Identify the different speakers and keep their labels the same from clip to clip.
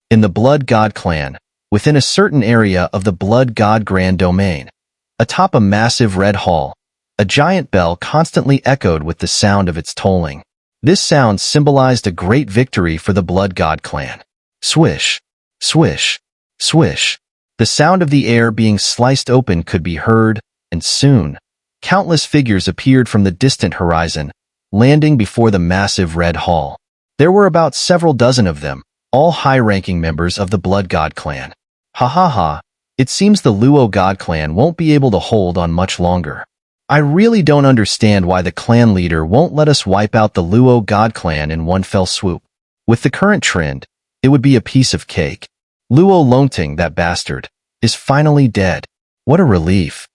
Speaker 1: in the Blood God Clan, within a certain area of the Blood God Grand Domain. Atop a massive red hall, a giant bell constantly echoed with the sound of its tolling. This sound symbolized a great victory for the Blood God Clan. Swish, swish, swish. The sound of the air being sliced open could be heard, and soon, countless figures appeared from the distant horizon, landing before the massive red hall. There were about several dozen of them, all high-ranking members of the Blood God Clan. Ha ha ha, it seems the Luo God Clan won't be able to hold on much longer. I really don't understand why the clan leader won't let us wipe out the Luo God Clan in one fell swoop. With the current trend, it would be a piece of cake. Luo Longting, that bastard, is finally dead. What a relief.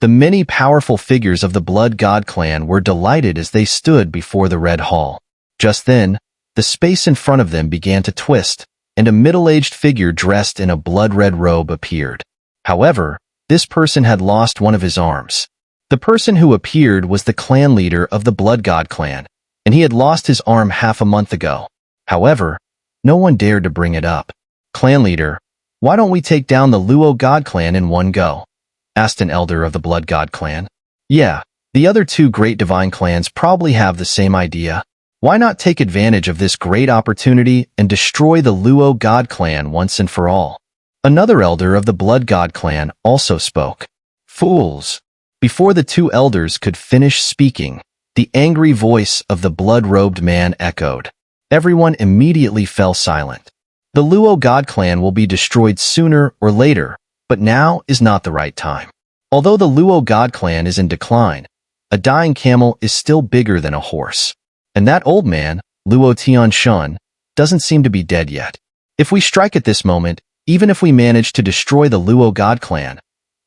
Speaker 1: The many powerful figures of the Blood God Clan were delighted as they stood before the Red Hall. Just then, the space in front of them began to twist, and a middle-aged figure dressed in a blood-red robe appeared. However, this person had lost one of his arms. The person who appeared was the clan leader of the Blood God Clan, and he had lost his arm half a month ago. However, no one dared to bring it up. Clan leader, why don't we take down the Luo God Clan in one go? Asked an elder of the Blood God Clan. Yeah, the other two great divine clans probably have the same idea. Why not take advantage of this great opportunity and destroy the Luo God Clan once and for all? Another elder of the Blood God Clan also spoke. Fools! Before the two elders could finish speaking, the angry voice of the blood-robed man echoed. Everyone immediately fell silent. The Luo God Clan will be destroyed sooner or later, but now is not the right time. Although the Luo God Clan is in decline, a dying camel is still bigger than a horse. And that old man, Luo Tianshun, doesn't seem to be dead yet. If we strike at this moment, even if we manage to destroy the Luo God Clan,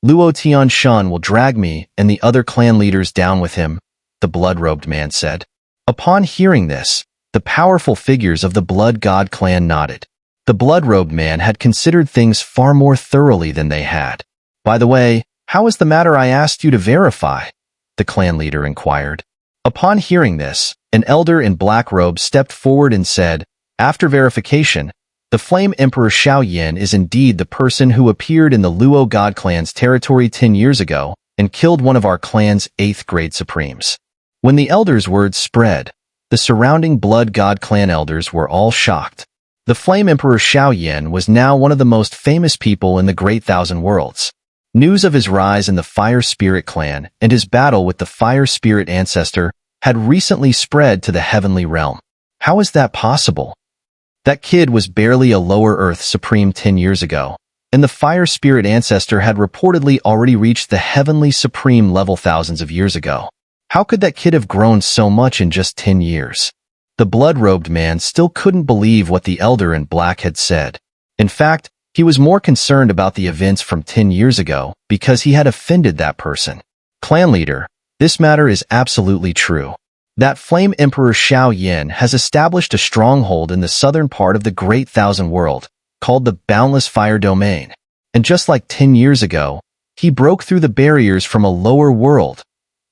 Speaker 1: Luo Tianshun will drag me and the other clan leaders down with him, the blood-robed man said. Upon hearing this, the powerful figures of the Blood God Clan nodded. The blood-robed man had considered things far more thoroughly than they had. By the way, how is the matter I asked you to verify? The clan leader inquired. Upon hearing this, an elder in black robe stepped forward and said, after verification, the Flame Emperor Xiao Yan is indeed the person who appeared in the Luo God Clan's territory 10 years ago and killed one of our clan's 8th-grade supremes. When the elder's words spread, the surrounding Blood God Clan elders were all shocked. The Flame Emperor Xiao Yan was now one of the most famous people in the Great Thousand Worlds. News of his rise in the Fire Spirit Clan and his battle with the Fire Spirit Ancestor had recently spread to the heavenly realm. How is that possible? That kid was barely a lower Earth Supreme 10 years ago, and the Fire Spirit Ancestor had reportedly already reached the Heavenly Supreme level thousands of years ago. How could that kid have grown so much in just 10 years? The blood-robed man still couldn't believe what the elder in black had said. In fact, he was more concerned about the events from 10 years ago because he had offended that person. Clan leader, this matter is absolutely true. That Flame Emperor Xiao Yan has established a stronghold in the southern part of the Great Thousand World, called the Boundless Fire Domain. And just like 10 years ago, he broke through the barriers from a lower world,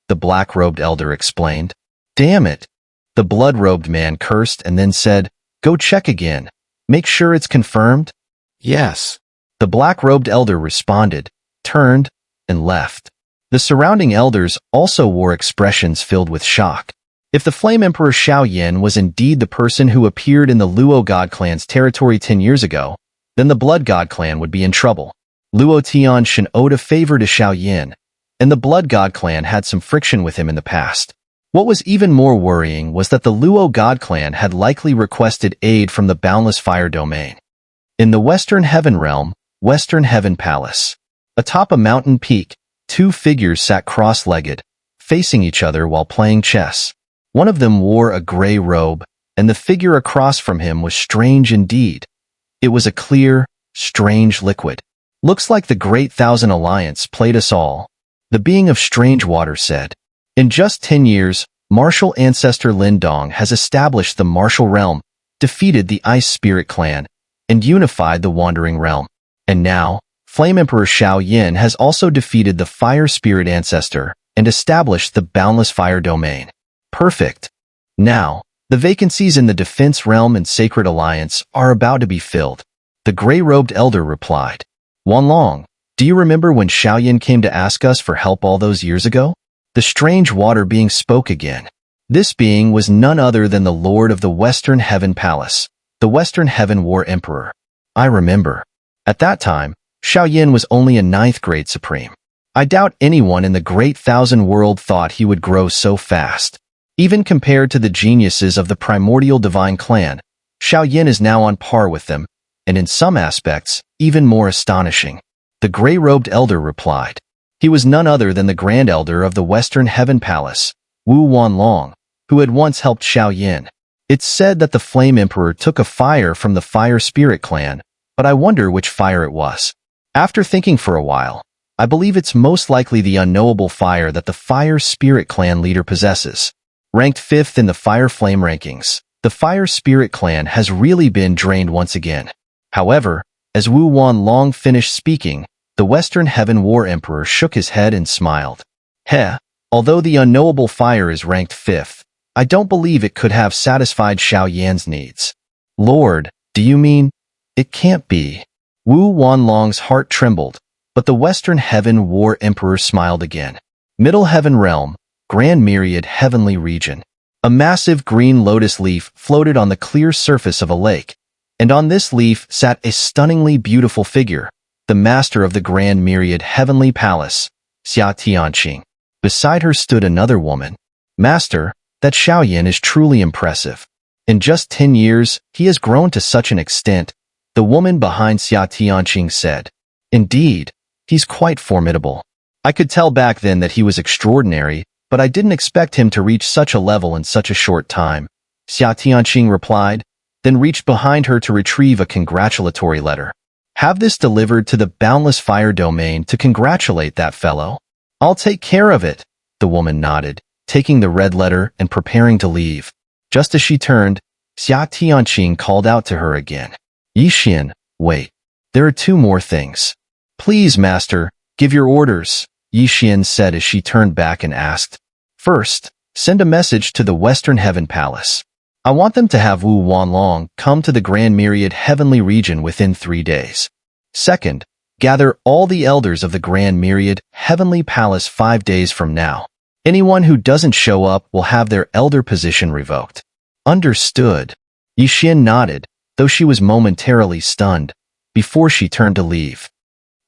Speaker 1: the black-robed elder explained. Damn it! The blood-robed man cursed and then said, go check again. Make sure it's confirmed? Yes. The black-robed elder responded, turned, and left. The surrounding elders also wore expressions filled with shock. If the Flame Emperor Xiao Yan was indeed the person who appeared in the Luo God Clan's territory 10 years ago, then the Blood God Clan would be in trouble. Luo Tianshun owed a favor to Xiao Yan, and the Blood God Clan had some friction with him in the past. What was even more worrying was that the Luo God Clan had likely requested aid from the Boundless Fire Domain. In the Western Heaven Realm, Western Heaven Palace, atop a mountain peak, two figures sat cross-legged, facing each other while playing chess. One of them wore a gray robe, and the figure across from him was strange indeed. It was a clear, strange liquid. Looks like the Great Thousand Alliance played us all, the being of strange water said. In just 10 years, martial ancestor Lin Dong has established the martial realm, defeated the Ice Spirit Clan, and unified the Wandering Realm. And now, Flame Emperor Xiao Yan has also defeated the Fire Spirit Ancestor and established the Boundless Fire Domain. Perfect. Now, the vacancies in the Defense Realm and Sacred Alliance are about to be filled. The gray-robed elder replied. Wanlong, do you remember when Xiao came to ask us for help all those years ago? The strange water being spoke again. This being was none other than the Lord of the Western Heaven Palace, the Western Heaven War Emperor. I remember. At that time, Xiao was only a 9th grade supreme. I doubt anyone in the Great Thousand World thought he would grow so fast. Even compared to the geniuses of the primordial divine clan, Xiao is now on par with them, and in some aspects, even more astonishing. The gray-robed elder replied. He was none other than the Grand Elder of the Western Heaven Palace, Wu Wanlong, who had once helped Xiao. It's said that the Flame Emperor took a fire from the Fire Spirit clan, but I wonder which fire it was. After thinking for a while, I believe it's most likely the unknowable fire that the Fire Spirit clan leader possesses. Ranked 5th in the Fire Flame rankings, the Fire Spirit clan has really been drained once again. However, as Wu Wanlong finished speaking, the Western Heaven War Emperor shook his head and smiled. Although the unknowable fire is ranked 5th, I don't believe it could have satisfied Xiao needs. Lord, do you mean? It can't be. Wu Wanlong's heart trembled, but the Western Heaven War Emperor smiled again. Middle Heaven Realm, Grand Myriad Heavenly Region. A massive green lotus leaf floated on the clear surface of a lake, and on this leaf sat a stunningly beautiful figure, the master of the Grand Myriad Heavenly Palace, Xiao. Beside her stood another woman. Master, that Xiao is truly impressive. In just 10 years, he has grown to such an extent, the woman behind Xiao said. Indeed, he's quite formidable. I could tell back then that he was extraordinary, but I didn't expect him to reach such a level in such a short time, Xiao replied, then reached behind her to retrieve a congratulatory letter. Have this delivered to the Boundless Fire Domain to congratulate that fellow. I'll take care of it, the woman nodded, taking the red letter and preparing to leave. Just as she turned, Xiao called out to her again. Yixin, wait. There are 2 more things. Please, master, give your orders, Yixin said as she turned back and asked. First, send a message to the Western Heaven Palace. I want them to have Wu Wanlong come to the Grand Myriad Heavenly Region within 3 days. Second, gather all the elders of the Grand Myriad Heavenly Palace 5 days from now. Anyone who doesn't show up will have their elder position revoked. Understood. Yixin nodded, though she was momentarily stunned, before she turned to leave.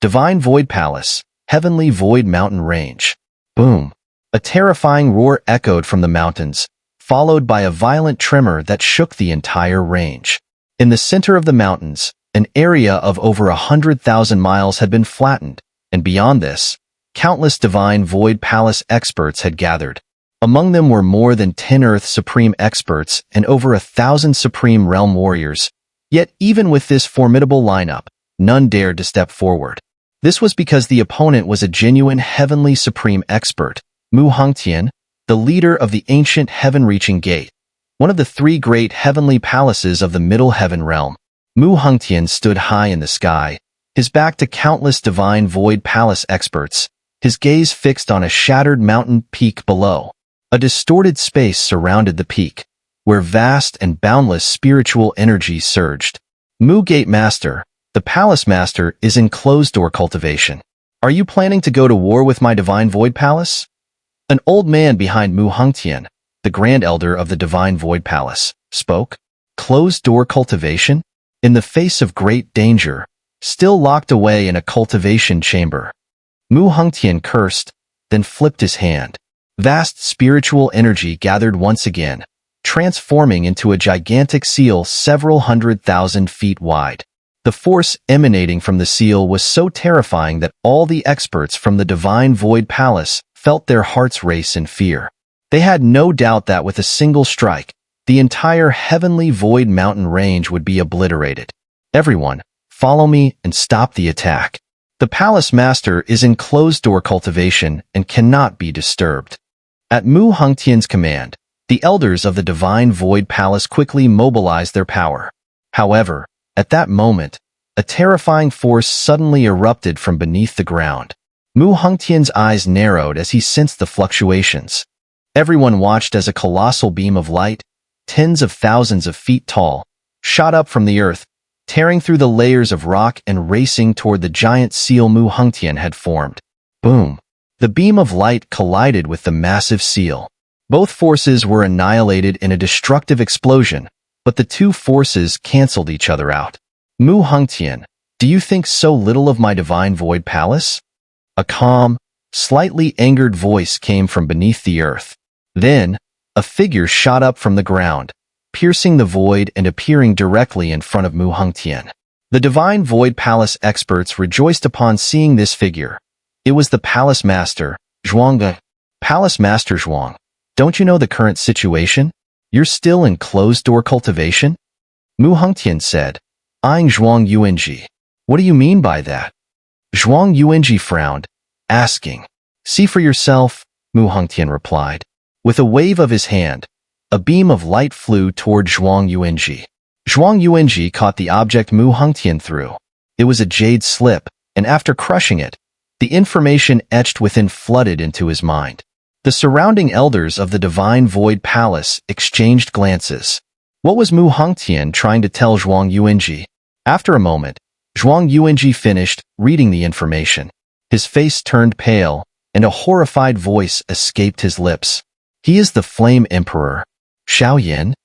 Speaker 1: Divine Void Palace, Heavenly Void Mountain Range. Boom. A terrifying roar echoed from the mountains, followed by a violent tremor that shook the entire range. In the center of the mountains, an area of over 100,000 miles had been flattened, and beyond this, countless Divine Void Palace experts had gathered. Among them were more than 10 Earth Supreme experts and over 1,000 Supreme Realm warriors. Yet even with this formidable lineup, none dared to step forward. This was because the opponent was a genuine Heavenly Supreme expert, Mu Hongtian, the leader of the ancient heaven-reaching gate, one of the 3 great heavenly palaces of the Middle Heaven Realm. Mu Hongtian stood high in the sky, his back to countless Divine Void Palace experts, his gaze fixed on a shattered mountain peak below. A distorted space surrounded the peak, where vast and boundless spiritual energy surged. Mu Gate Master, the Palace Master, is in closed-door cultivation. Are you planning to go to war with my Divine Void Palace? An old man behind Mu Hongtian, the Grand Elder of the Divine Void Palace, spoke. Closed-door cultivation? In the face of great danger, still locked away in a cultivation chamber. Mu Hongtian cursed, then flipped his hand. Vast spiritual energy gathered once again, transforming into a gigantic seal several 100,000 feet wide. The force emanating from the seal was so terrifying that all the experts from the Divine Void Palace felt their hearts race in fear. They had no doubt that with a single strike, the entire Heavenly Void Mountain range would be obliterated. Everyone, follow me and stop the attack. The Palace Master is in closed-door cultivation and cannot be disturbed. At Mu Hongtian's command, the elders of the Divine Void Palace quickly mobilized their power. However, at that moment, a terrifying force suddenly erupted from beneath the ground. Mu Hongtian's eyes narrowed as he sensed the fluctuations. Everyone watched as a colossal beam of light, tens of thousands of feet tall, shot up from the earth, tearing through the layers of rock and racing toward the giant seal Mu Hengtian had formed. Boom! The beam of light collided with the massive seal. Both forces were annihilated in a destructive explosion, but the two forces canceled each other out. Mu Hengtian, do you think so little of my divine void palace? A calm, slightly angered voice came from beneath the earth. Then, a figure shot up from the ground, piercing the void and appearing directly in front of Mu Hengtian. The divine void palace experts rejoiced upon seeing this figure. It was the palace master, Zhuang. Palace master Zhuang, don't you know the current situation? You're still in closed-door cultivation? Mu Hengtian said, eyeing Zhuang Yuanji. What do you mean by that? Zhuang Yuanji frowned, asking. See for yourself, Mu Hengtian replied. With a wave of his hand, a beam of light flew toward Zhuang Yuanji. Zhuang Yuanji caught the object Mu Hengtian threw. It was a jade slip, and after crushing it, the information etched within flooded into his mind. The surrounding elders of the Divine Void Palace exchanged glances. What was Mu Hengtian trying to tell Zhuang Yuanji? After a moment, Zhuang Yuanji finished reading the information. His face turned pale, and a horrified voice escaped his lips. He is the Flame Emperor, Xiao Yin.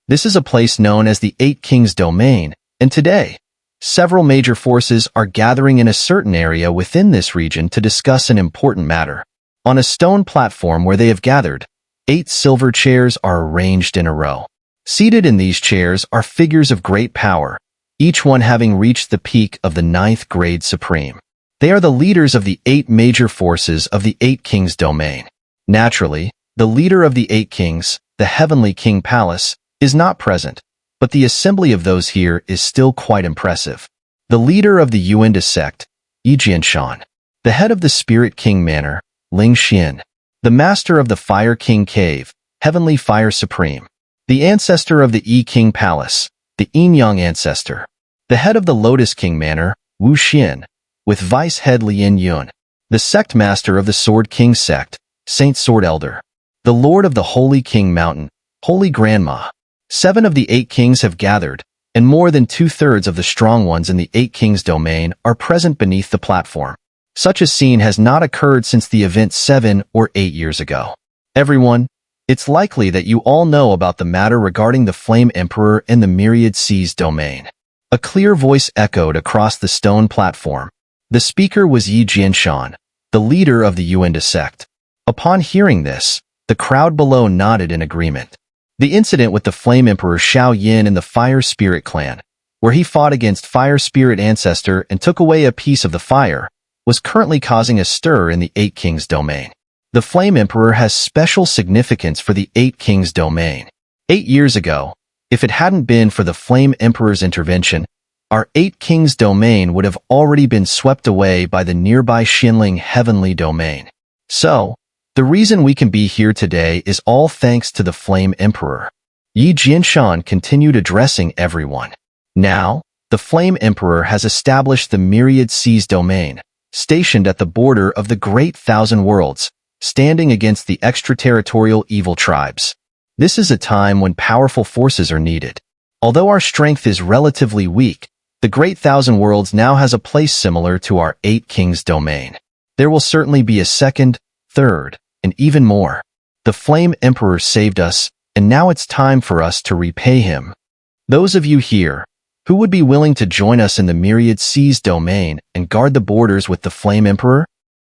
Speaker 1: This is a place known as the Eight Kings Domain, and today, several major forces are gathering in a certain area within this region to discuss an important matter. On a stone platform where they have gathered, 8 silver chairs are arranged in a row. Seated in these chairs are figures of great power, each one having reached the peak of the 9th grade supreme. They are the leaders of the 8 major forces of the 8 Kings Domain. Naturally, the leader of the 8 Kings, the Heavenly King Palace, is not present, but the assembly of those here is still quite impressive. The leader of the Yuanda sect, Yi Jianshan. The head of the Spirit King Manor, Ling Xin. The master of the Fire King Cave, Heavenly Fire Supreme. The ancestor of the Yi King Palace, the Yin Yang ancestor. The head of the Lotus King Manor, Wu Xin, with vice head Lin Yun. The sect master of the Sword King sect, Saint Sword Elder. The lord of the Holy King Mountain, Holy Grandma. 7 of the 8 kings have gathered, and more than 2/3 of the strong ones in the 8 Kings Domain are present beneath the platform. Such a scene has not occurred since the event 7 or 8 years ago. Everyone, it's likely that you all know about the matter regarding the Flame Emperor and the Myriad Seas Domain. A clear voice echoed across the stone platform. The speaker was Yi Jianshan, the leader of the Yuanda sect. Upon hearing this, the crowd below nodded in agreement. The incident with the Flame Emperor Xiao Yin and the Fire Spirit Clan, where he fought against Fire Spirit Ancestor and took away a piece of the fire, was currently causing a stir in the 8 Kings Domain. The Flame Emperor has special significance for the 8 Kings Domain. 8 years ago, if it hadn't been for the Flame Emperor's intervention, our 8 Kings Domain would have already been swept away by the nearby Xinling Heavenly Domain. So, the reason we can be here today is all thanks to the Flame Emperor. Yi Jianshan continued addressing everyone. Now, the Flame Emperor has established the Myriad Seas Domain, stationed at the border of the Great Thousand Worlds, standing against the extraterritorial evil tribes. This is a time when powerful forces are needed. Although our strength is relatively weak, the Great Thousand Worlds now has a place similar to our 8 Kings Domain. There will certainly be a second, third, and even more. The Flame Emperor saved us, and now it's time for us to repay him. Those of you here, who would be willing to join us in the Myriad Seas Domain and guard the borders with the Flame Emperor?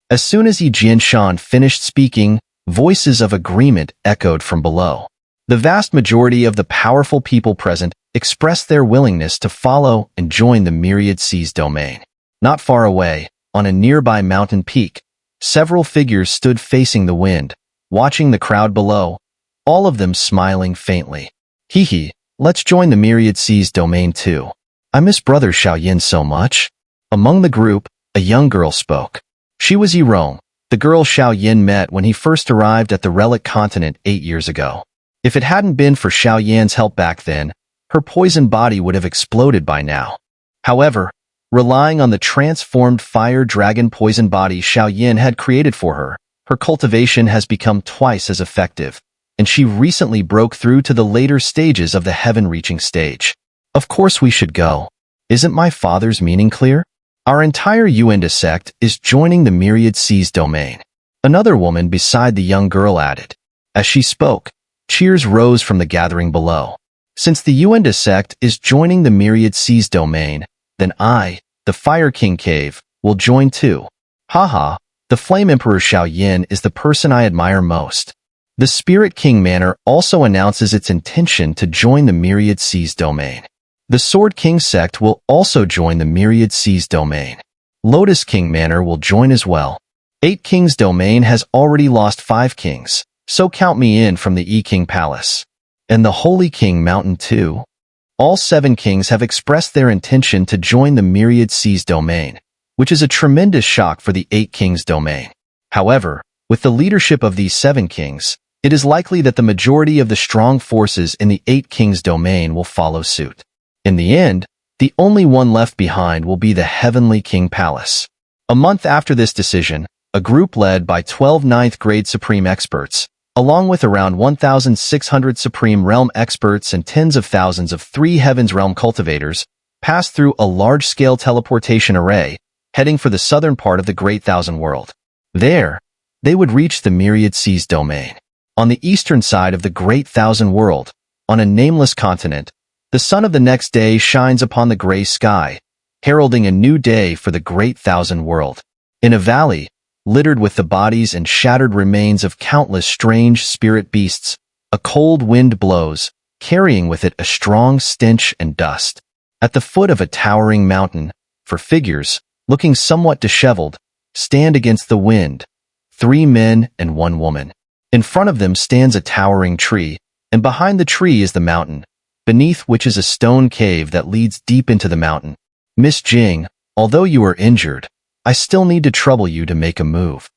Speaker 1: As soon as Yi Jianshan finished speaking, voices of agreement echoed from below. The vast majority of the powerful people present expressed their willingness to follow and join the Myriad Seas Domain. Not far away, on a nearby mountain peak, several figures stood facing the wind, watching the crowd below, all of them smiling faintly. Hee, let's join the Myriad Seas Domain too. I miss brother Xiao Yin so much. Among the group, a young girl spoke. She was Yirong, the girl Xiao Yin met when he first arrived at the Relic Continent 8 years ago. If it hadn't been for Xiao Yan's help back then, her poisoned body would have exploded by now. However, relying on the transformed fire dragon poison body Xiao Yin had created for her, her cultivation has become twice as effective, and she recently broke through to the later stages of the heaven-reaching stage. Of course we should go. Isn't my father's meaning clear? Our entire Yuanda sect is joining the Myriad Seas domain. Another woman beside the young girl added. As she spoke, cheers rose from the gathering below. Since the Yuanda sect is joining the Myriad Seas domain, then I, the Fire King Cave, will join too. Haha, the Flame Emperor Xiao Yin is the person I admire most. The Spirit King Manor also announces its intention to join the Myriad Seas domain. The Sword King sect will also join the Myriad Seas domain. Lotus King Manor will join as well. 8 Kings domain has already lost 5 kings, so count me in from the E-King Palace. And the Holy King Mountain too. All 7 kings have expressed their intention to join the Myriad Seas domain, which is a tremendous shock for the 8 Kings domain. However, with the leadership of these 7 kings, it is likely that the majority of the strong forces in the 8 Kings domain will follow suit. In the end, the only one left behind will be the Heavenly King Palace. A month after this decision, a group led by 12 9th grade Supreme experts, along with around 1,600 Supreme Realm experts and tens of thousands of 3 Heavens Realm cultivators, passed through a large-scale teleportation array, heading for the southern part of the Great Thousand World. There, they would reach the Myriad Seas domain. On the eastern side of the Great Thousand World, on a nameless continent, the sun of the next day shines upon the gray sky, heralding a new day for the Great Thousand World. In a valley, littered with the bodies and shattered remains of countless strange spirit beasts, a cold wind blows, carrying with it a strong stench and dust. At the foot of a towering mountain, 4 figures, looking somewhat disheveled, stand against the wind, 3 men and 1 woman. In front of them stands a towering tree, and behind the tree is the mountain, beneath which is a stone cave that leads deep into the mountain. Miss Jing, although you are injured, I still need to trouble you to make a move.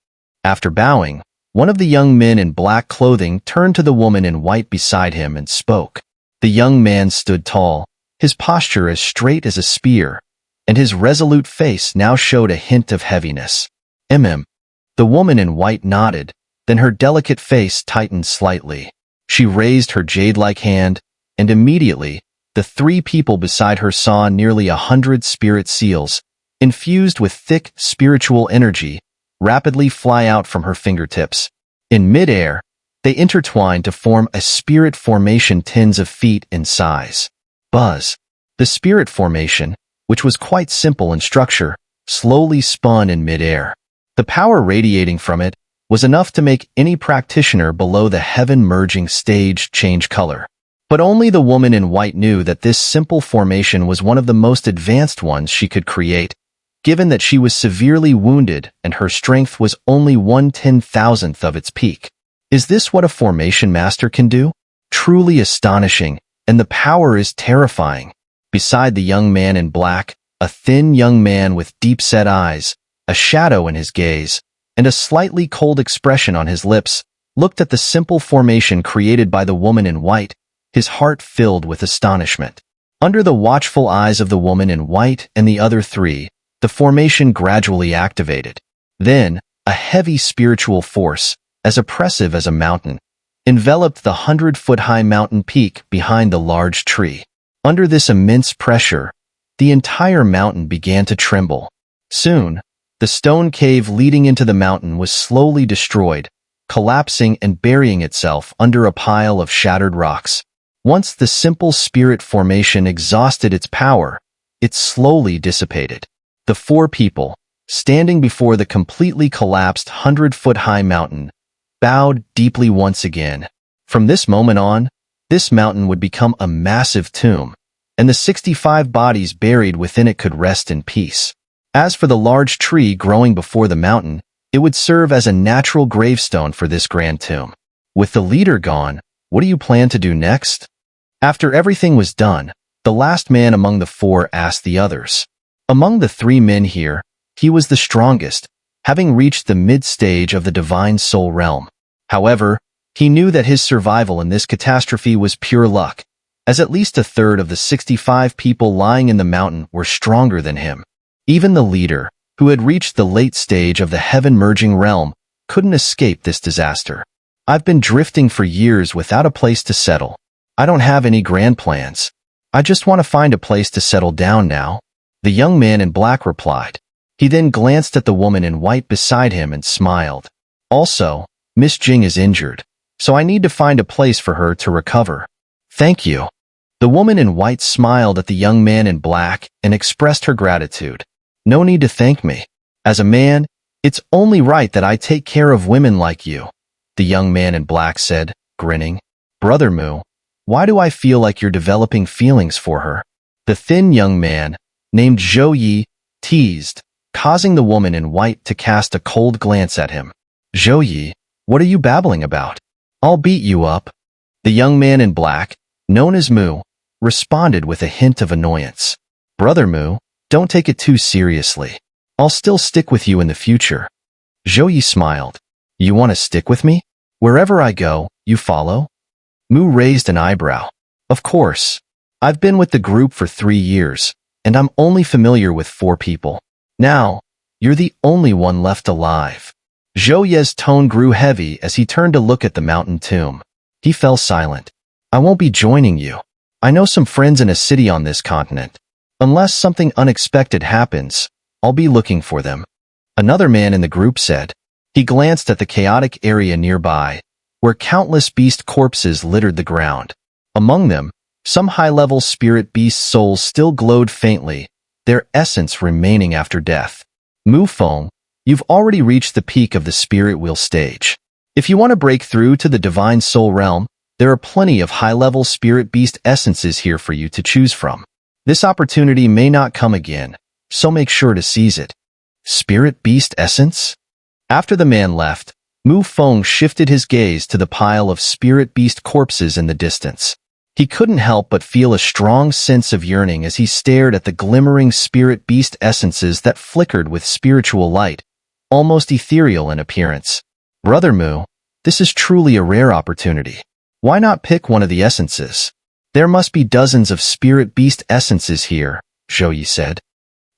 Speaker 1: After bowing, one of the young men in black clothing turned to the woman in white beside him and spoke. The young man stood tall, his posture as straight as a spear, and his resolute face now showed a hint of heaviness. The woman in white nodded, then her delicate face tightened slightly. She raised her jade-like hand, and immediately, the 3 people beside her saw nearly 100 spirit seals, infused with thick spiritual energy, rapidly fly out from her fingertips. In midair, they intertwined to form a spirit formation tens of feet in size. Buzz. The spirit formation, which was quite simple in structure, slowly spun in midair. The power radiating from it was enough to make any practitioner below the heaven-merging stage change color. But only the woman in white knew that this simple formation was one of the most advanced ones she could create, given that she was severely wounded and her strength was only 1/10,000th of its peak. Is this what a formation master can do? Truly astonishing, and the power is terrifying. Beside the young man in black, a thin young man with deep-set eyes, a shadow in his gaze, and a slightly cold expression on his lips, looked at the simple formation created by the woman in white, his heart filled with astonishment. Under the watchful eyes of the woman in white and the other 3, the formation gradually activated. Then, a heavy spiritual force, as oppressive as a mountain, enveloped the 100-foot-high mountain peak behind the large tree. Under this immense pressure, the entire mountain began to tremble. Soon, the stone cave leading into the mountain was slowly destroyed, collapsing and burying itself under a pile of shattered rocks. Once the simple spirit formation exhausted its power, it slowly dissipated. The 4 people, standing before the completely collapsed 100-foot-high mountain, bowed deeply once again. From this moment on, this mountain would become a massive tomb, and the 65 bodies buried within it could rest in peace. As for the large tree growing before the mountain, it would serve as a natural gravestone for this grand tomb. With the leader gone, what do you plan to do next? After everything was done, the last man among the 4 asked the others. Among the 3 men here, he was the strongest, having reached the mid-stage of the Divine Soul Realm. However, he knew that his survival in this catastrophe was pure luck, as at least a third of the 65 people lying in the mountain were stronger than him. Even the leader, who had reached the late stage of the heaven-merging realm, couldn't escape this disaster. I've been drifting for years without a place to settle. I don't have any grand plans. I just want to find a place to settle down now, the young man in black replied. He then glanced at the woman in white beside him and smiled. Also, Miss Jing is injured, so I need to find a place for her to recover. Thank you. The woman in white smiled at the young man in black and expressed her gratitude. No need to thank me. As a man, it's only right that I take care of women like you, the young man in black said, grinning. Brother Mu, why do I feel like you're developing feelings for her? The thin young man, named Zhou Yi, teased, causing the woman in white to cast a cold glance at him. Zhou Yi, what are you babbling about? I'll beat you up. The young man in black, known as Mu, responded with a hint of annoyance. Brother Mu, don't take it too seriously. I'll still stick with you in the future. Zhou Yi smiled. You want to stick with me? Wherever I go, you follow? Mu raised an eyebrow. Of course. I've been with the group for 3 years, and I'm only familiar with 4 people. Now, you're the only one left alive. Zhou Ye's tone grew heavy as he turned to look at the mountain tomb. He fell silent. I won't be joining you. I know some friends in a city on this continent. Unless something unexpected happens, I'll be looking for them. Another man in the group said. He glanced at the chaotic area nearby, where countless beast corpses littered the ground. Among them, some high-level spirit beast souls still glowed faintly, their essence remaining after death. Mu Feng, you've already reached the peak of the spirit wheel stage. If you want to break through to the divine soul realm, there are plenty of high-level spirit beast essences here for you to choose from. This opportunity may not come again, so make sure to seize it. Spirit beast essence? After the man left, Mu Feng shifted his gaze to the pile of spirit beast corpses in the distance. He couldn't help but feel a strong sense of yearning as he stared at the glimmering spirit beast essences that flickered with spiritual light, almost ethereal in appearance. Brother Mu, this is truly a rare opportunity. Why not pick one of the essences? There must be dozens of spirit beast essences here, Zhou Yi said.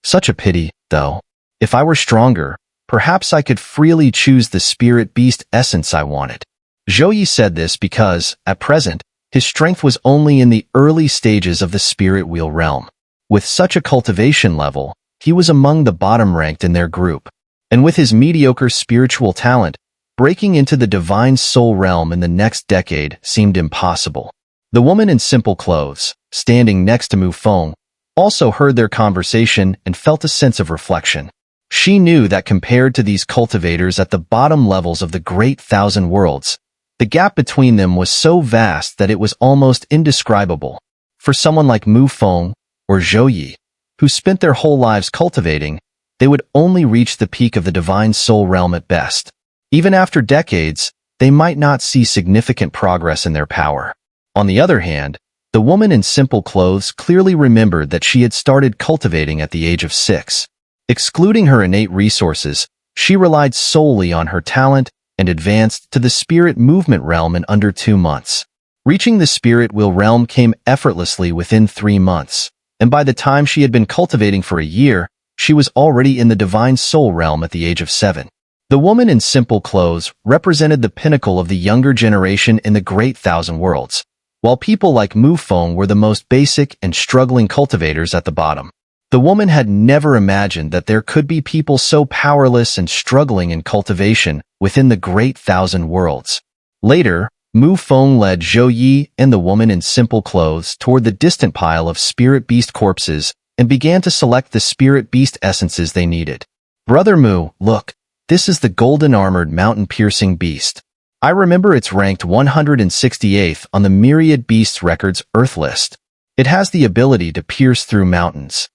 Speaker 1: Such a pity, though. If I were stronger, perhaps I could freely choose the spirit beast essence I wanted. Zhou Yi said this because, at present, his strength was only in the early stages of the spirit wheel realm. With such a cultivation level, he was among the bottom-ranked in their group. And with his mediocre spiritual talent, breaking into the divine soul realm in the next decade seemed impossible. The woman in simple clothes, standing next to Mu Feng, also heard their conversation and felt a sense of reflection. She knew that compared to these cultivators at the bottom levels of the Great Thousand Worlds, the gap between them was so vast that it was almost indescribable. For someone like Mu Feng or Zhou Yi, who spent their whole lives cultivating, they would only reach the peak of the divine soul realm at best. Even after decades, they might not see significant progress in their power. On the other hand, the woman in simple clothes clearly remembered that she had started cultivating at the age of 6. Excluding her innate resources, she relied solely on her talent and advanced to the spirit movement realm in under 2 months. Reaching the spirit wheel realm came effortlessly within 3 months, and by the time she had been cultivating for a year, she was already in the divine soul realm at the age of 7. The woman in simple clothes represented the pinnacle of the younger generation in the Great Thousand Worlds, while people like Mu Feng were the most basic and struggling cultivators at the bottom. The woman had never imagined that there could be people so powerless and struggling in cultivation within the Great Thousand Worlds. Later, Mu Feng led Zhou Yi and the woman in simple clothes toward the distant pile of spirit beast corpses and began to select the spirit beast essences they needed. Brother Mu, look, this is the golden armored mountain-piercing beast. I remember it's ranked 168th on the Myriad Beasts Records Earth list. It has the ability to pierce through mountains.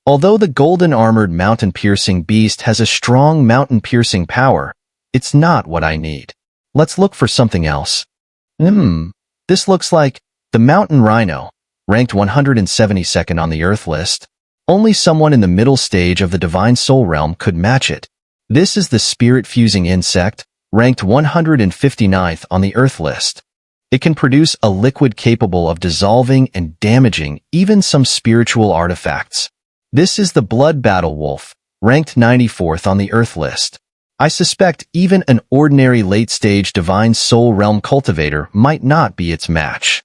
Speaker 1: Although the golden armored mountain-piercing beast has a strong mountain-piercing power, it's not what I need. Let's look for something else. This looks like the mountain rhino, ranked 172nd on the Earth list. Only someone in the middle stage of the divine soul realm could match it. This is the spirit-fusing insect, ranked 159th on the Earth list. It can produce a liquid capable of dissolving and damaging even some spiritual artifacts. This is the blood battle wolf, ranked 94th on the Earth list. I suspect even an ordinary late-stage divine soul realm cultivator might not be its match.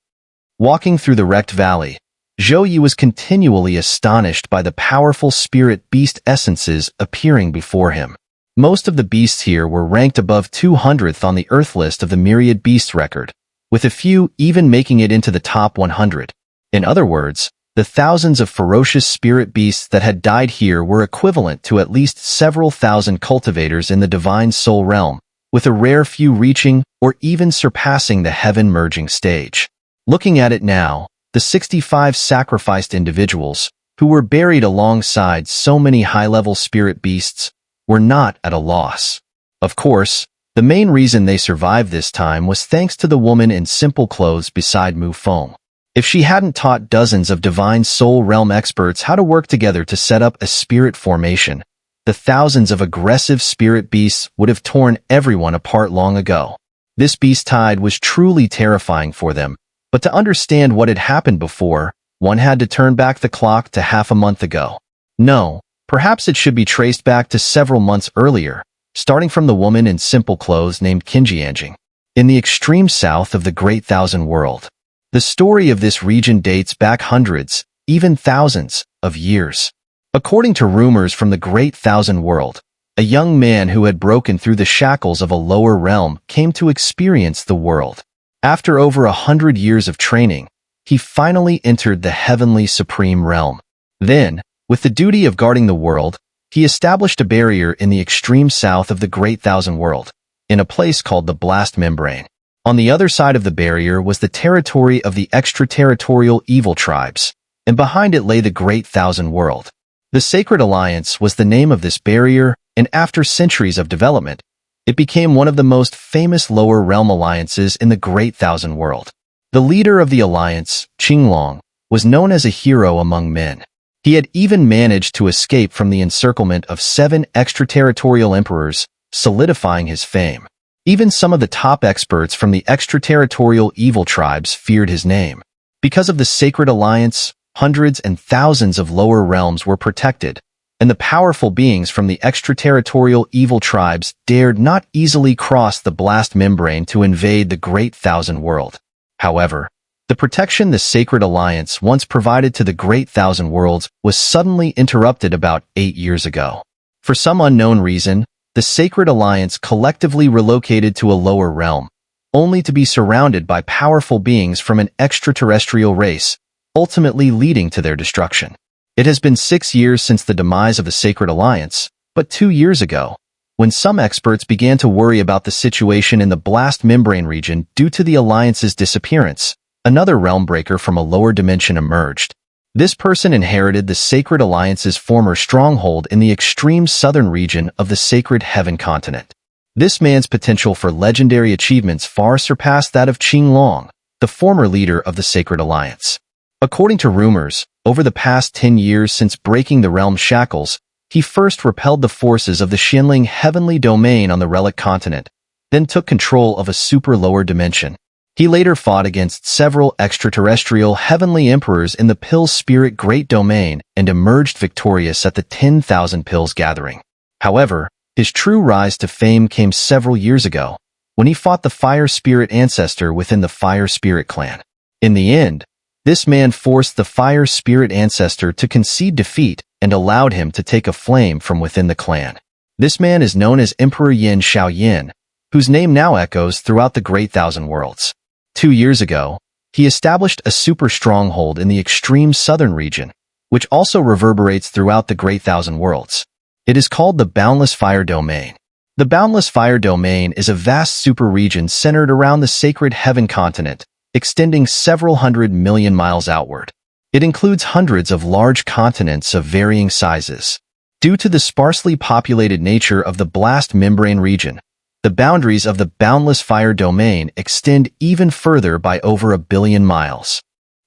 Speaker 1: Walking through the wrecked valley, Zhou Yi was continually astonished by the powerful spirit beast essences appearing before him. Most of the beasts here were ranked above 200th on the Earth list of the myriad beasts record, with a few even making it into the top 100. In other words, the thousands of ferocious spirit beasts that had died here were equivalent to at least several thousand cultivators in the divine soul realm, with a rare few reaching or even surpassing the heaven-merging stage. Looking at it now, the 65 sacrificed individuals, who were buried alongside so many high-level spirit beasts, were not at a loss. Of course, the main reason they survived this time was thanks to the woman in simple clothes beside Mu Feng. If she hadn't taught dozens of divine soul realm experts how to work together to set up a spirit formation, the thousands of aggressive spirit beasts would have torn everyone apart long ago. This beast tide was truly terrifying for them, but to understand what had happened before, one had to turn back the clock to half a month ago. No, perhaps it should be traced back to several months earlier, starting from the woman in simple clothes named Qinjianjing, in the extreme south of the Great Thousand World. The story of this region dates back hundreds, even thousands, of years. According to rumors from the Great Thousand World, a young man who had broken through the shackles of a lower realm came to experience the world. After over 100 years of training, he finally entered the heavenly supreme realm. Then, with the duty of guarding the world, he established a barrier in the extreme south of the Great Thousand World, in a place called the Blast Membrane. On the other side of the barrier was the territory of the extraterritorial evil tribes, and behind it lay the Great Thousand World. The Sacred Alliance was the name of this barrier, and after centuries of development, it became one of the most famous lower realm alliances in the Great Thousand World. The leader of the alliance, Qinglong, was known as a hero among men. He had even managed to escape from the encirclement of 7 extraterritorial emperors, solidifying his fame. Even some of the top experts from the extraterritorial evil tribes feared his name. Because of the Sacred Alliance, hundreds and thousands of lower realms were protected, and the powerful beings from the extraterritorial evil tribes dared not easily cross the blast membrane to invade the Great Thousand World. However, the protection the Sacred Alliance once provided to the Great Thousand Worlds was suddenly interrupted about 8 years ago. For some unknown reason, the Sacred Alliance collectively relocated to a lower realm, only to be surrounded by powerful beings from an extraterrestrial race, ultimately leading to their destruction. It has been 6 years since the demise of the Sacred Alliance, but 2 years ago, when some experts began to worry about the situation in the Blast Membrane region due to the Alliance's disappearance, another realm breaker from a lower dimension emerged. This person inherited the Sacred Alliance's former stronghold in the extreme southern region of the Sacred Heaven continent. This man's potential for legendary achievements far surpassed that of Qinglong, the former leader of the Sacred Alliance. According to rumors, over the past 10 years since breaking the realm's shackles, he first repelled the forces of the Xianling heavenly domain on the Relic continent, then took control of a super lower dimension. He later fought against several extraterrestrial heavenly emperors in the Pill Spirit Great Domain and emerged victorious at the 10,000 Pills Gathering. However, his true rise to fame came several years ago, when he fought the Fire Spirit Ancestor within the Fire Spirit Clan. In the end, this man forced the Fire Spirit Ancestor to concede defeat and allowed him to take a flame from within the clan. This man is known as Emperor Yin Xiao, whose name now echoes throughout the Great Thousand Worlds. 2 years ago, he established a super stronghold in the extreme southern region, which also reverberates throughout the Great Thousand Worlds. It is called the Boundless Fire Domain. The Boundless Fire Domain is a vast super region centered around the Sacred Heaven continent, extending several 100 million miles outward. It includes hundreds of large continents of varying sizes. Due to the sparsely populated nature of the Blast Membrane region, the boundaries of the Boundless Fire Domain extend even further by over 1 billion miles.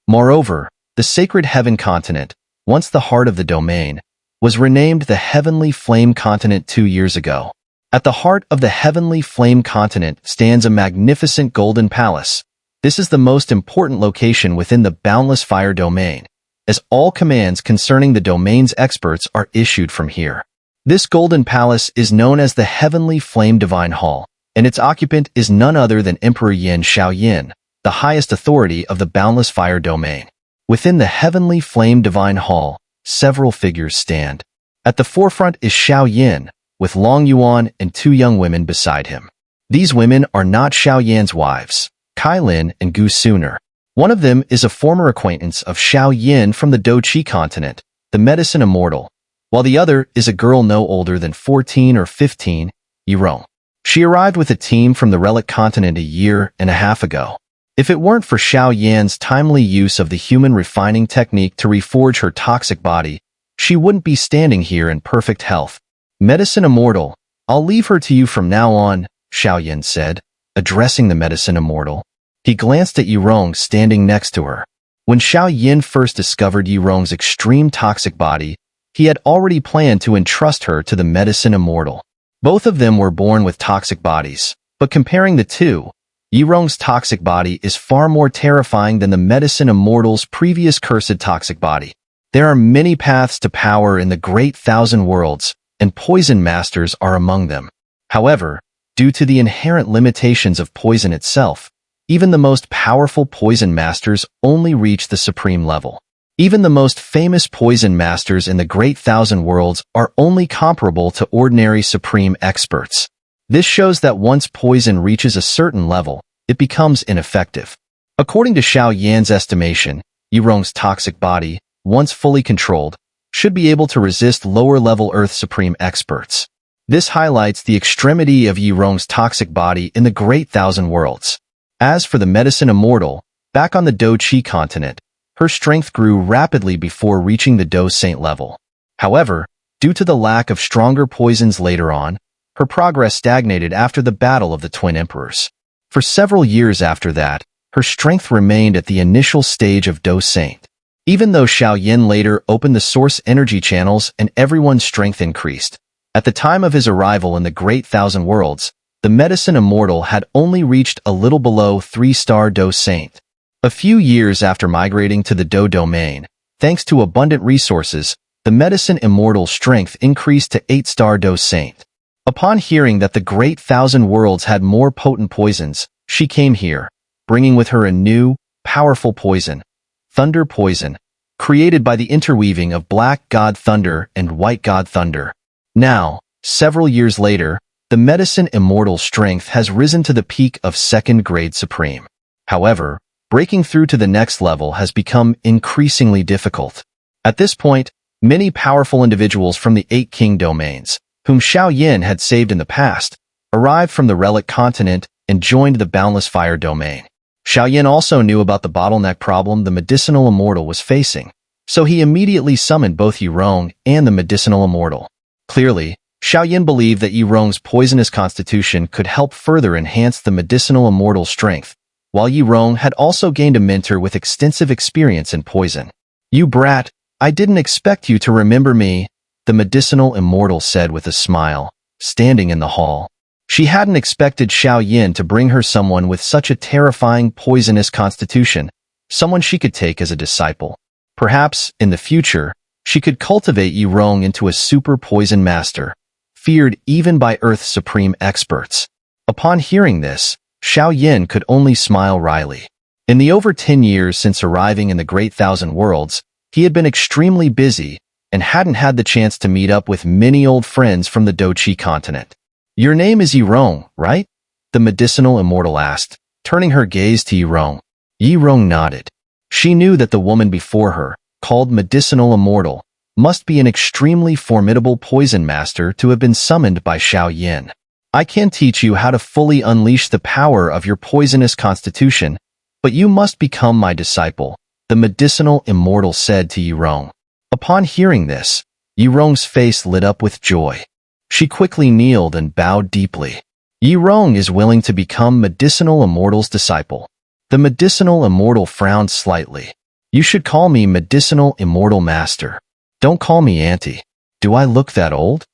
Speaker 1: Moreover, the Sacred Heaven continent, once the heart of the domain, was renamed the Heavenly Flame Continent 2 years ago. At the heart of the Heavenly Flame Continent stands a magnificent golden palace. This is the most important location within the Boundless Fire Domain, as all commands concerning the domain's experts are issued from here. This golden palace is known as the Heavenly Flame Divine Hall, and its occupant is none other than Emperor Yin Xiao, the highest authority of the Boundless Fire Domain. Within the heavenly flame divine hall, several figures stand. At the forefront is Xiao Yin, with Long Yuan and two young women beside him. These women are not Xiao Yan's wives, Kai Lin and Gu Xun'er. One of them is a former acquaintance of Xiao Yin from the Doqi continent, the medicine immortal, while the other is a girl no older than 14 or 15, Yirong. She arrived with a team from the relic continent a year and a half ago. If it weren't for Xiao Yan's timely use of the human refining technique to reforge her toxic body, she wouldn't be standing here in perfect health. Medicine immortal, I'll leave her to you from now on, Xiao Yan said, addressing the medicine immortal. He glanced at Yirong standing next to her. When Xiao Yan first discovered Yirong's extreme toxic body, he had already planned to entrust her to the medicine immortal. Both of them were born with toxic bodies, but comparing the two, Yirong's toxic body is far more terrifying than the medicine immortal's previous cursed toxic body. There are many paths to power in the Great Thousand Worlds, and poison masters are among them. However, due to the inherent limitations of poison itself, even the most powerful poison masters only reach the supreme level. Even the most famous poison masters in the Great Thousand Worlds are only comparable to ordinary supreme experts. This shows that once poison reaches a certain level, it becomes ineffective. According to Xiao Yan's estimation, Yirong's toxic body, once fully controlled, should be able to resist lower-level Earth Supreme experts. This highlights the extremity of Yirong's toxic body in the Great Thousand Worlds. As for the medicine immortal, back on the Doqi continent, her strength grew rapidly before reaching the Do Saint level. However, due to the lack of stronger poisons later on, her progress stagnated after the Battle of the Twin Emperors. For several years after that, her strength remained at the initial stage of Do Saint. Even though Xiao Yan later opened the source energy channels and everyone's strength increased, at the time of his arrival in the Great Thousand Worlds, the medicine immortal had only reached a little below 3-star Do Saint. A few years after migrating to the Do domain, thanks to abundant resources, the medicine immortal's strength increased to 8-star Do Saint. Upon hearing that the Great Thousand Worlds had more potent poisons, she came here, bringing with her a new, powerful poison, Thunder Poison, created by the interweaving of Black God Thunder and White God Thunder. Now, several years later, the medicine immortal strength has risen to the peak of 2nd grade supreme. However, breaking through to the next level has become increasingly difficult. At this point, many powerful individuals from the 8 king domains, whom Xiao Yan had saved in the past, arrived from the relic continent and joined the Boundless Fire domain. Xiao Yan also knew about the bottleneck problem the medicinal immortal was facing, so he immediately summoned both Yirong and the medicinal immortal. Clearly, Xiao Yan believed that Yirong's poisonous constitution could help further enhance the medicinal immortal's strength, while Yirong had also gained a mentor with extensive experience in poison. "You brat, I didn't expect you to remember me," the medicinal immortal said with a smile, standing in the hall. She hadn't expected Xiao Yan to bring her someone with such a terrifying poisonous constitution, someone she could take as a disciple. Perhaps, in the future, she could cultivate Yirong into a super poison master, feared even by Earth's supreme experts. Upon hearing this, Xiao Yan could only smile wryly. In the over 10 years since arriving in the Great Thousand Worlds, he had been extremely busy and hadn't had the chance to meet up with many old friends from the Doqi continent. "Your name is Yirong, right?" the medicinal immortal asked, turning her gaze to Yirong. Yirong nodded. She knew that the woman before her, called medicinal immortal, must be an extremely formidable poison master to have been summoned by Xiao Yan. "I can teach you how to fully unleash the power of your poisonous constitution, but you must become my disciple," the medicinal immortal said to Yirong. Upon hearing this, Yirong's face lit up with joy. She quickly kneeled and bowed deeply. Yirong is willing to become medicinal immortal's disciple. The medicinal immortal frowned slightly. "You should call me medicinal immortal master. Don't call me auntie. Do I look that old?"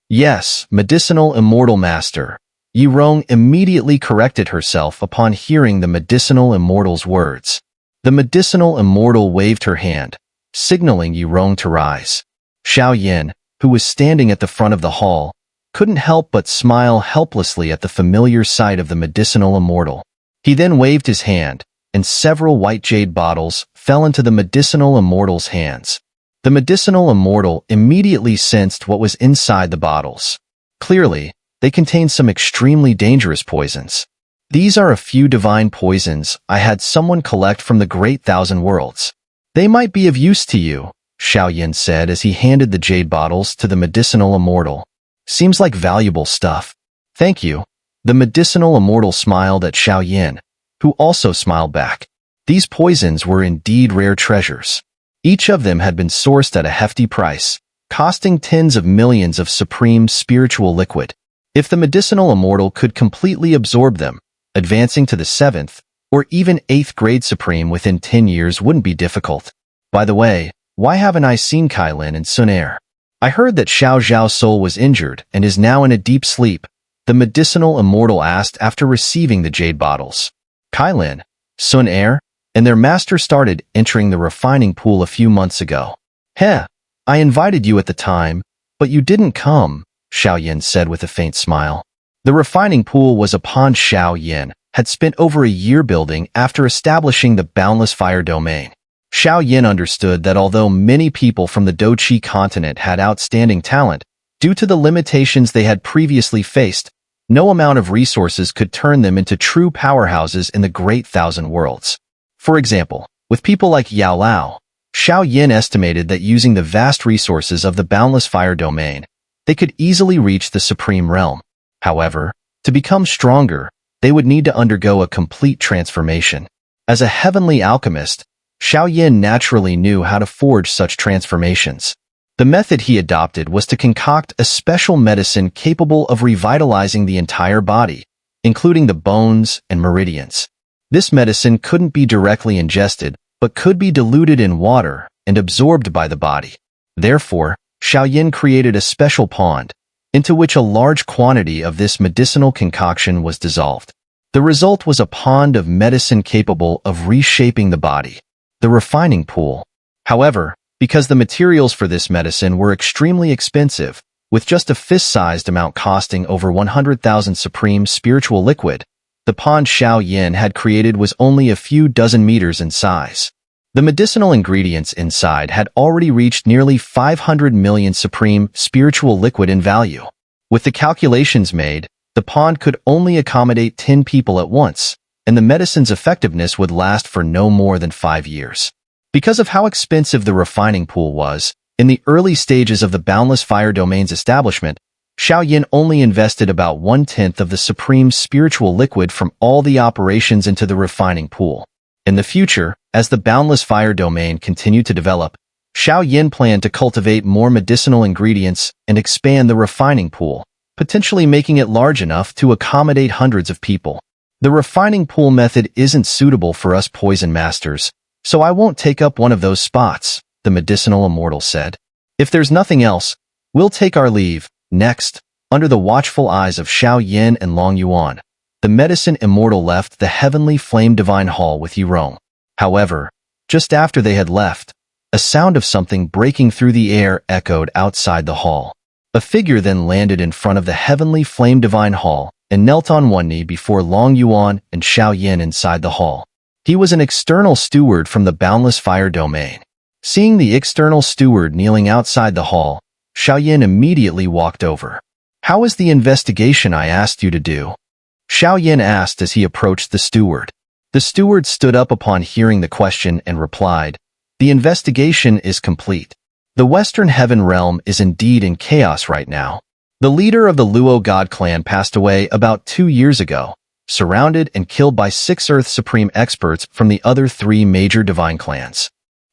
Speaker 1: "Yes, medicinal immortal master." Yirong immediately corrected herself upon hearing the medicinal immortal's words. The medicinal immortal waved her hand, signaling Yirong to rise. Xiao Yan, who was standing at the front of the hall, couldn't help but smile helplessly at the familiar sight of the medicinal immortal. He then waved his hand, and several white jade bottles fell into the medicinal immortal's hands. The medicinal immortal immediately sensed what was inside the bottles. Clearly, they contained some extremely dangerous poisons. These are a few divine poisons I had someone collect from the Great Thousand Worlds. They might be of use to you, Xiao said as he handed the jade bottles to the medicinal immortal. Seems like valuable stuff. Thank you. The medicinal immortal smiled at Xiao, who also smiled back. These poisons were indeed rare treasures. Each of them had been sourced at a hefty price, costing tens of millions of supreme spiritual liquid. If the medicinal immortal could completely absorb them, advancing to the 7th or even 8th grade supreme within 10 years wouldn't be difficult. By the way, why haven't I seen Kailin and Xun'er? I heard that Xiao Zhao's soul was injured and is now in a deep sleep, the medicinal immortal asked after receiving the jade bottles. Kailin, Xun'er, and their master started entering the refining pool a few months ago. Heh, I invited you at the time, but you didn't come, Xiao said with a faint smile. The refining pool was a pond Xiao had spent over a year building after establishing the Boundless Fire Domain. Xiao understood that although many people from the Doqi continent had outstanding talent, due to the limitations they had previously faced, no amount of resources could turn them into true powerhouses in the Great Thousand Worlds. For example, with people like Yao Lao, Xiao estimated that using the vast resources of the Boundless Fire Domain, they could easily reach the Supreme Realm. However, to become stronger, they would need to undergo a complete transformation. As a heavenly alchemist, Xiao naturally knew how to forge such transformations. The method he adopted was to concoct a special medicine capable of revitalizing the entire body, including the bones and meridians. This medicine couldn't be directly ingested, but could be diluted in water and absorbed by the body. Therefore, Xiao created a special pond, into which a large quantity of this medicinal concoction was dissolved. The result was a pond of medicine capable of reshaping the body, the refining pool. However, because the materials for this medicine were extremely expensive, with just a fist-sized amount costing over 100,000 supreme spiritual liquid, the pond Xiao had created was only a few dozen meters in size. The medicinal ingredients inside had already reached nearly 500 million supreme spiritual liquid in value. With the calculations made, the pond could only accommodate 10 people at once, and the medicine's effectiveness would last for no more than 5 years. Because of how expensive the refining pool was, in the early stages of the Boundless Fire Domain's establishment, Xiao only invested about 1/10 of the supreme spiritual liquid from all the operations into the refining pool. In the future, as the Boundless Fire Domain continued to develop, Xiao planned to cultivate more medicinal ingredients and expand the refining pool, potentially making it large enough to accommodate hundreds of people. The refining pool method isn't suitable for us poison masters, so I won't take up one of those spots, the medicinal immortal said. If there's nothing else, we'll take our leave. Next, under the watchful eyes of Xiao and Long Yuan, the medicine immortal left the heavenly flame divine hall with Yirong. However, just after they had left, a sound of something breaking through the air echoed outside the hall. A figure then landed in front of the heavenly flame divine hall and knelt on one knee before Long Yuan and Xiao inside the hall. He was an external steward from the Boundless Fire Domain. Seeing the external steward kneeling outside the hall, Xiao immediately walked over. "How is the investigation I asked you to do?" Xiao asked as he approached the steward. The steward stood up upon hearing the question and replied, "The investigation is complete. The Western Heaven Realm is indeed in chaos right now. The leader of the Luo God Clan passed away about 2 years ago, surrounded and killed by 6 Earth Supreme experts from the other 3 major divine clans.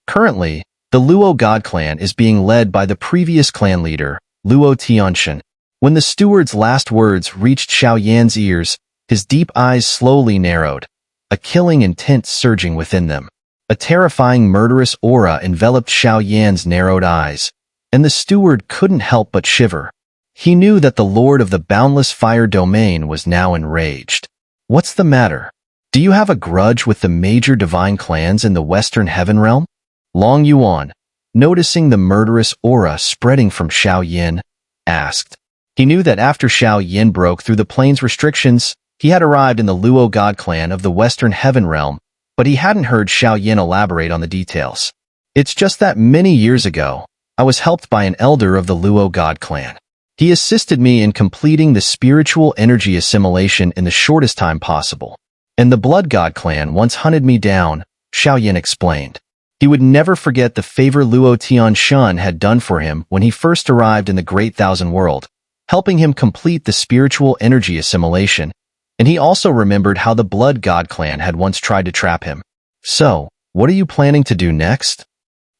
Speaker 1: Currently, the Luo God Clan is being led by the previous clan leader, Luo Tianshan." When the steward's last words reached Xiao ears, his deep eyes slowly narrowed, a killing intent surging within them. A terrifying murderous aura enveloped Xiao narrowed eyes, and the steward couldn't help but shiver. He knew that the Lord of the Boundless Fire Domain was now enraged. "What's the matter? Do you have a grudge with the major divine clans in the Western Heaven Realm?" Long Yuan, noticing the murderous aura spreading from Xiao asked. He knew that after Xiao broke through the plane's restrictions, he had arrived in the Luo God Clan of the Western Heaven Realm, but he hadn't heard Xiao Yin elaborate on the details. It's just that many years ago, I was helped by an elder of the Luo God Clan. He assisted me in completing the spiritual energy assimilation in the shortest time possible. And the Blood God Clan once hunted me down, Xiao Yin explained. He would never forget the favor Luo Tianshan had done for him when he first arrived in the Great Thousand World, helping him complete the spiritual energy assimilation, and he also remembered how the Blood God Clan had once tried to trap him. So, what are you planning to do next?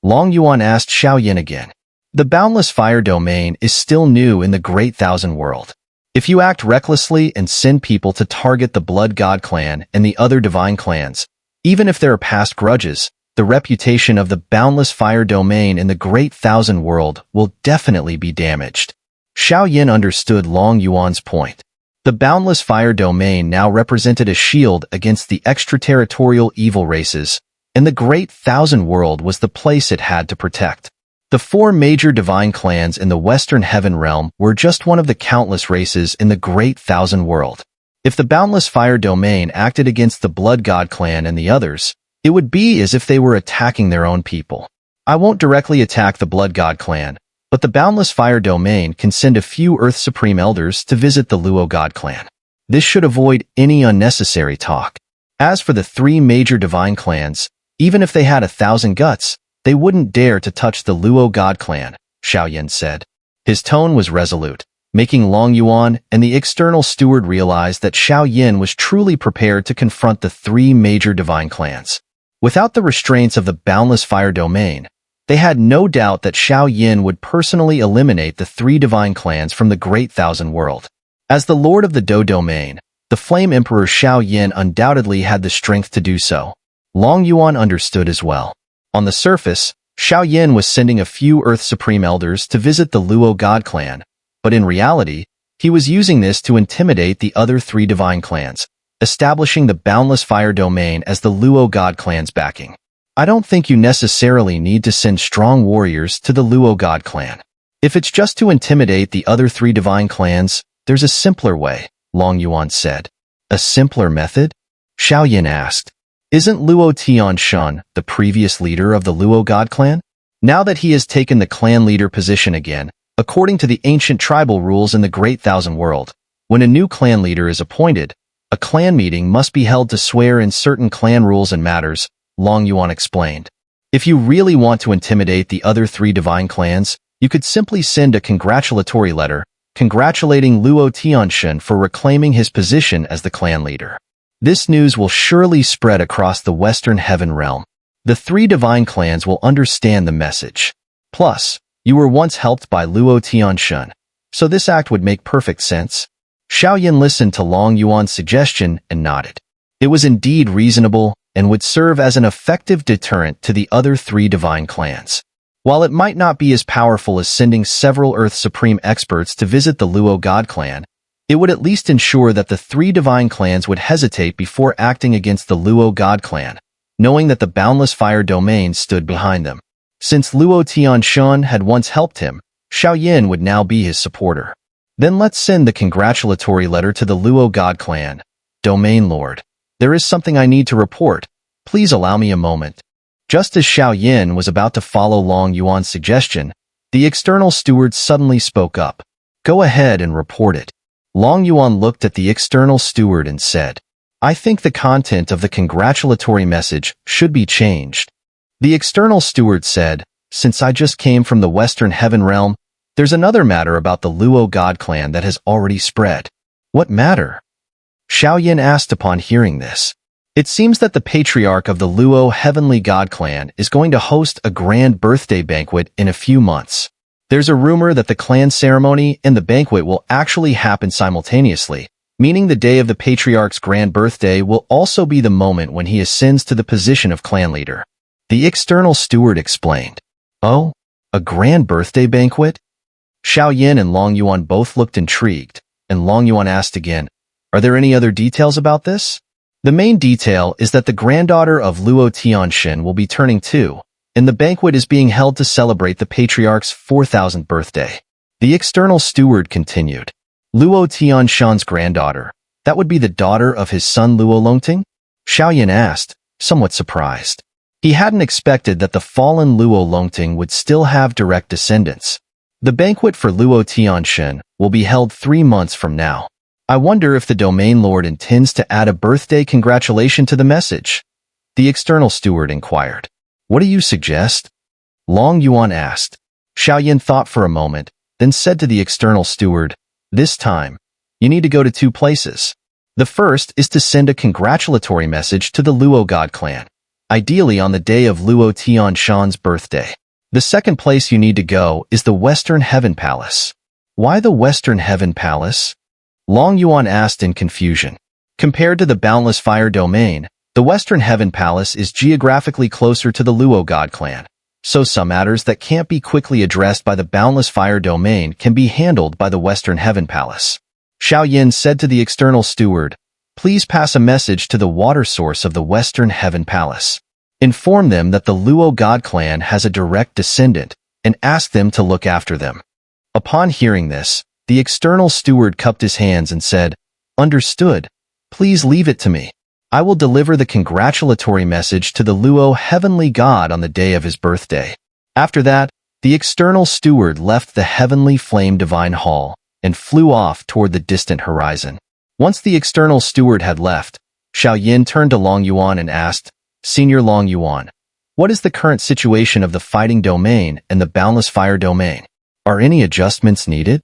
Speaker 1: Long Yuan asked Xiao Yin again. The Boundless Fire Domain is still new in the Great Thousand World. If you act recklessly and send people to target the Blood God Clan and the other divine clans, even if there are past grudges, the reputation of the Boundless Fire Domain in the Great Thousand World will definitely be damaged. Xiao Yin understood Long Yuan's point. The Boundless Fire Domain now represented a shield against the extraterritorial evil races, and the Great Thousand World was the place it had to protect. The 4 major divine clans in the Western Heaven Realm were just one of the countless races in the Great Thousand World. If the Boundless Fire Domain acted against the Blood God Clan and the others, it would be as if they were attacking their own people. I won't directly attack the Blood God Clan, but the Boundless Fire Domain can send a few Earth Supreme Elders to visit the Luo God Clan. This should avoid any unnecessary talk. As for the 3 major divine clans, even if they had 1,000 guts, they wouldn't dare to touch the Luo God Clan, Xiao Yin said. His tone was resolute, making Long Yuan and the external steward realize that Xiao Yin was truly prepared to confront the 3 major divine clans. Without the restraints of the Boundless Fire Domain, they had no doubt that Xiao Yin would personally eliminate the 3 divine clans from the Great Thousand World. As the Lord of the Do Domain, the Flame Emperor Xiao Yin undoubtedly had the strength to do so. Long Yuan understood as well. On the surface, Xiao Yin was sending a few Earth Supreme Elders to visit the Luo God Clan, but in reality, he was using this to intimidate the other 3 divine clans, establishing the Boundless Fire Domain as the Luo God Clan's backing. I don't think you necessarily need to send strong warriors to the Luo God Clan. If it's just to intimidate the other 3 divine clans, there's a simpler way, Long Yuan said. A simpler method? Xiao Yin asked. Isn't Luo Tianshan the previous leader of the Luo God Clan? Now that he has taken the clan leader position again, according to the ancient tribal rules in the Great Thousand World, when a new clan leader is appointed, a clan meeting must be held to swear in certain clan rules and matters, Long Yuan explained. If you really want to intimidate the other 3 divine clans, you could simply send a congratulatory letter, congratulating Luo Tianshan for reclaiming his position as the clan leader. This news will surely spread across the Western Heaven Realm. The 3 divine clans will understand the message. Plus, you were once helped by Luo Tianshan, so this act would make perfect sense. Xiao Yin listened to Long Yuan's suggestion and nodded. It was indeed reasonable and would serve as an effective deterrent to the other 3 divine clans. While it might not be as powerful as sending several Earth Supreme experts to visit the Luo God Clan, it would at least ensure that the 3 divine clans would hesitate before acting against the Luo God Clan, knowing that the Boundless Fire Domain stood behind them. Since Luo Tianshan had once helped him, Xiao Yin would now be his supporter. Then let's send the congratulatory letter to the Luo God Clan. Domain Lord, there is something I need to report. Please allow me a moment. Just as Xiao Yin was about to follow Long Yuan's suggestion, the external steward suddenly spoke up. Go ahead and report it. Long Yuan looked at the external steward and said, I think the content of the congratulatory message should be changed. The external steward said, since I just came from the Western Heaven Realm, there's another matter about the Luo God Clan that has already spread. What matter? Xiao Yin asked upon hearing this. It seems that the patriarch of the Luo Heavenly God Clan is going to host a grand birthday banquet in a few months. There's a rumor that the clan ceremony and the banquet will actually happen simultaneously, meaning the day of the patriarch's grand birthday will also be the moment when he ascends to the position of clan leader. The external steward explained. Oh, a grand birthday banquet? Xiao Yin and Long Yuan both looked intrigued, and Long Yuan asked again, are there any other details about this? The main detail is that the granddaughter of Luo Tianshan will be turning 2, and the banquet is being held to celebrate the patriarch's 4,000th birthday. The external steward continued. Luo Tianshan's granddaughter, that would be the daughter of his son Luo Longting? Xiao Yin asked, somewhat surprised. He hadn't expected that the fallen Luo Longting would still have direct descendants. The banquet for Luo Tianshan will be held 3 months from now. I wonder if the domain lord intends to add a birthday congratulation to the message. The external steward inquired. What do you suggest? Long Yuan asked. Xiao thought for a moment, then said to the external steward, this time, you need to go to 2 places. The first is to send a congratulatory message to the Luo God Clan, ideally on the day of Luo Tianshan's birthday. The second place you need to go is the Western Heaven Palace. Why the Western Heaven Palace? Long Yuan asked in confusion. Compared to the Boundless Fire Domain, the Western Heaven Palace is geographically closer to the Luo God Clan, so some matters that can't be quickly addressed by the Boundless Fire Domain can be handled by the Western Heaven Palace. Xiao said to the external steward, please pass a message to the water source of the Western Heaven Palace. Inform them that the Luo God Clan has a direct descendant, and ask them to look after them. Upon hearing this, the external steward cupped his hands and said, understood. Please leave it to me. I will deliver the congratulatory message to the Luo Heavenly God on the day of his birthday. After that, the external steward left the Heavenly Flame Divine Hall and flew off toward the distant horizon. Once the external steward had left, Xiao turned to Long Yuan and asked, Senior Long Yuan, what is the current situation of the Fighting Domain and the Boundless Fire Domain? Are any adjustments needed?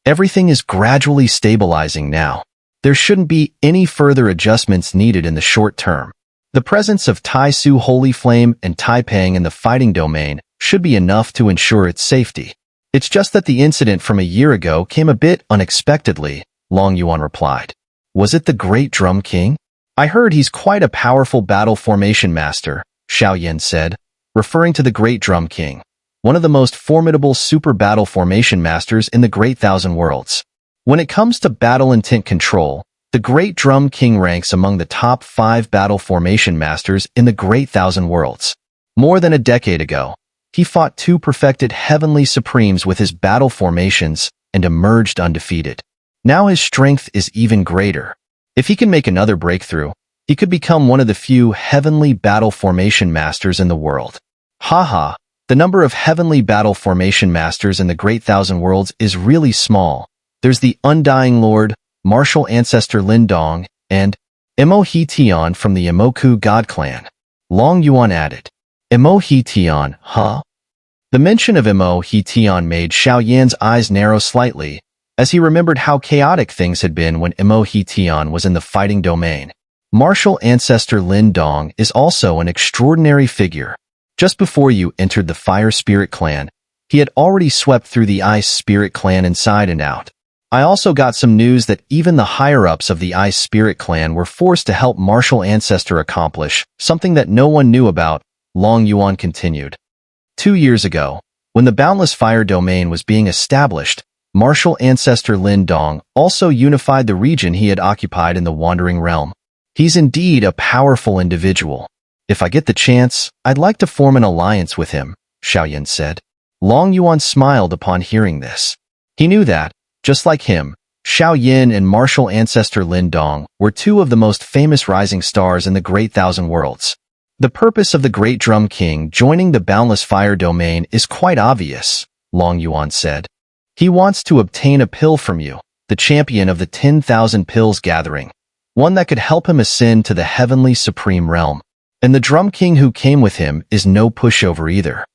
Speaker 1: Everything is gradually stabilizing now. There shouldn't be any further adjustments needed in the short term. The presence of Tai Su Holy Flame and Taipang in the Fighting Domain should be enough to ensure its safety. It's just that the incident from a year ago came a bit unexpectedly, Long Yuan replied. Was it the Great Drum King? I heard he's quite a powerful battle formation master, Xiao said, referring to the Great Drum King, one of the most formidable super battle formation masters in the Great Thousand Worlds. When it comes to battle intent control, the Great Drum King ranks among the top 5 battle formation masters in the Great Thousand Worlds. More than a decade ago, he fought 2 perfected heavenly supremes with his battle formations and emerged undefeated. Now his strength is even greater. If he can make another breakthrough, he could become one of the few heavenly battle formation masters in the world. Haha, the number of heavenly battle formation masters in the Great Thousand Worlds is really small. There's the Undying Lord, Martial Ancestor Lin Dong, and Emo He Tian from the Luo God Clan. Long Yuan added, Emo He Tian, huh? The mention of Emo He Tian made Xiao eyes narrow slightly, as he remembered how chaotic things had been when Emo He Tian was in the Fighting Domain. Martial Ancestor Lin Dong is also an extraordinary figure. Just before you entered the Fire Spirit Clan, he had already swept through the Ice Spirit Clan inside and out. I also got some news that even the higher-ups of the Ice Spirit Clan were forced to help Martial Ancestor accomplish something that no one knew about, Long Yuan continued. 2 years ago, when the Boundless Fire Domain was being established, Martial Ancestor Lin Dong also unified the region he had occupied in the Wandering Realm. He's indeed a powerful individual. If I get the chance, I'd like to form an alliance with him, Xiao said. Long Yuan smiled upon hearing this. He knew that, just like him, Xiao and Martial Ancestor Lin Dong were 2 of the most famous rising stars in the Great Thousand Worlds. The purpose of the Great Drum King joining the Boundless Fire Domain is quite obvious, Long Yuan said. He wants to obtain a pill from you, the champion of the 10,000 Pills Gathering, one that could help him ascend to the Heavenly Supreme Realm. And the Drum King who came with him is no pushover either.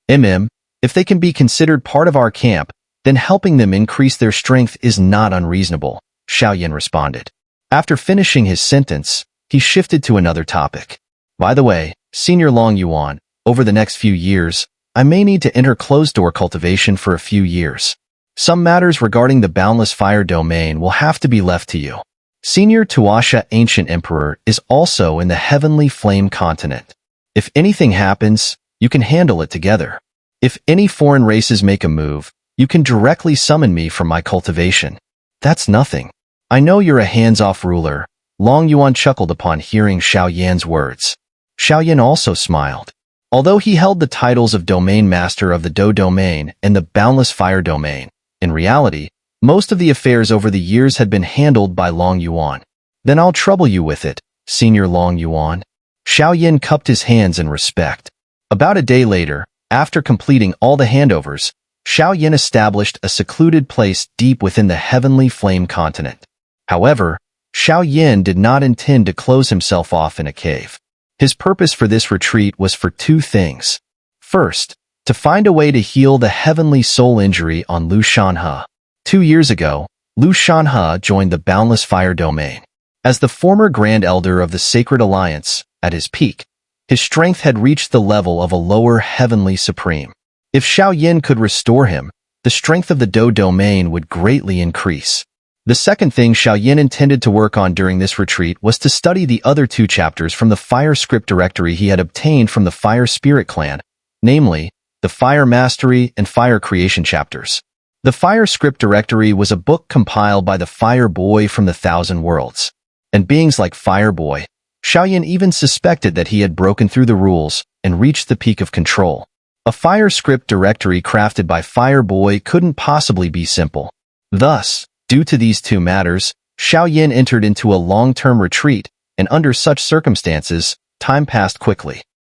Speaker 1: If they can be considered part of our camp, then helping them increase their strength is not unreasonable, Xiao responded. After finishing his sentence, he shifted to another topic. By the way, Senior Long Yuan, over the next few years, I may need to enter closed-door cultivation for a few years. Some matters regarding the Boundless Fire Domain will have to be left to you. Senior Tuasha Ancient Emperor is also in the Heavenly Flame Continent. If anything happens, you can handle it together. If any foreign races make a move, you can directly summon me from my cultivation. That's nothing. I know you're a hands-off ruler, Long Yuan chuckled upon hearing Xiao words. Xiao also smiled. Although he held the titles of Domain Master of the Do Domain and the Boundless Fire Domain, in reality, most of the affairs over the years had been handled by Long Yuan. Then I'll trouble you with it, Senior Long Yuan. Xiao Yin cupped his hands in respect. About a day later, after completing all the handovers, Xiao Yin established a secluded place deep within the heavenly flame continent. However, Xiao Yin did not intend to close himself off in a cave. His purpose for this retreat was for two things. First, to find a way to heal the heavenly soul injury on Lu Shanhe. 2 years ago, Lu Shanhe joined the Boundless Fire Domain. As the former Grand Elder of the Sacred Alliance, at his peak, his strength had reached the level of a lower heavenly supreme. If Xiao Yin could restore him, the strength of the Do domain would greatly increase. The second thing Xiao Yin intended to work on during this retreat was to study the other 2 chapters from the Fire Script Directory he had obtained from the Fire Spirit Clan, namely, the Fire Mastery and Fire Creation chapters. The Fire Script Directory was a book compiled by the Fire Boy from the Thousand Worlds. And beings like Fire Boy, Xiao Yin even suspected that he had broken through the rules and reached the peak of control. A Fire Script Directory crafted by Fire Boy couldn't possibly be simple. Thus, due to these 2 matters, Xiao Yin entered into a long-term retreat, and under such circumstances, time passed quickly.